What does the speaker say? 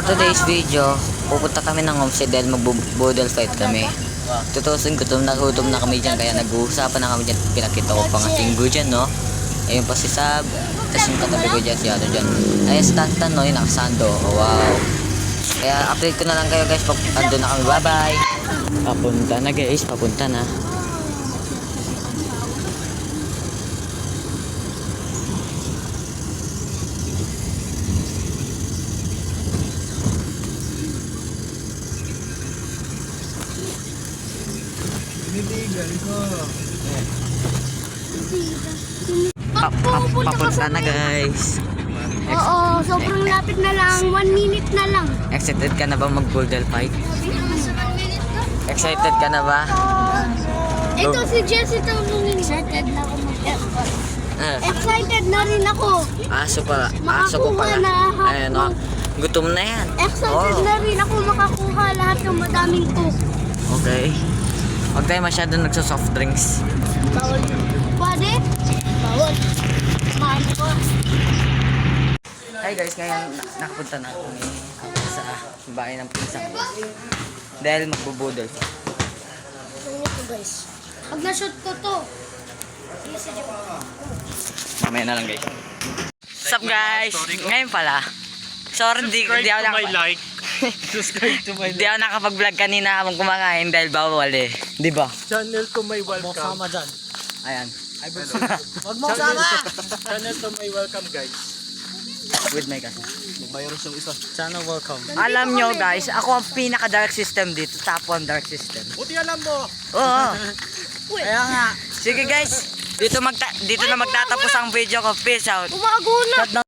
today's video, pupunta kami ng homestead dahil mag-bodel fight kami. Tutusin, gutom na kami dyan, kaya nag-uusapan na kami dyan. Pinakita ko pa nga singgo dyan, no? Ayun pa si Sab, tapos yung katabi ko dyan, si Ano dyan. Ay, si Tantan, no? Yung nakasando. Oh, wow. Kaya update ko na lang kayo guys, andun na kami, bye-bye. Papunta na guys, papunta na. Papunta na guys. Oo, sobrang lapit na lang. 1 minute na lang. Excited ka na ba mag-bodel fight? Excited ka na ba? Ito si Jessie Tumungin. Excited na ako mag-effort. Excited na rin ako. Aso pa, aso ko pala. Ayun o, gutom na yan. Excited na rin ako makakuha lahat ng madaming cook. Okay. Huwag tayo masyado nagso-soft drinks. Bawal. Pwede? Bawal. Maano ko. Hi guys, ngayon nakapunta na kami sa bahay ng pinsan ko. Dahil magbubudol. Ito guys. Pag na-shoot ko to. Mamaya na lang guys. What's up guys? Ngayon pala. Sorry, di ako Subscribe to my Hindi ako nakapag-vlog kanina habang kumakain dahil bawal eh. Di ba? channel to my welcome. Sama dyan. Ayan. Wag mo sama! Channel to my welcome guys. With my kasi. Magbayros yung isa. Channel welcome. Alam nyo guys, ako ang pinaka-dark system dito. Top 1 dark system. Buti alam mo. Oo. Kaya nga. Sige guys, dito na magtatapos ang video ko. Peace out. Umago na.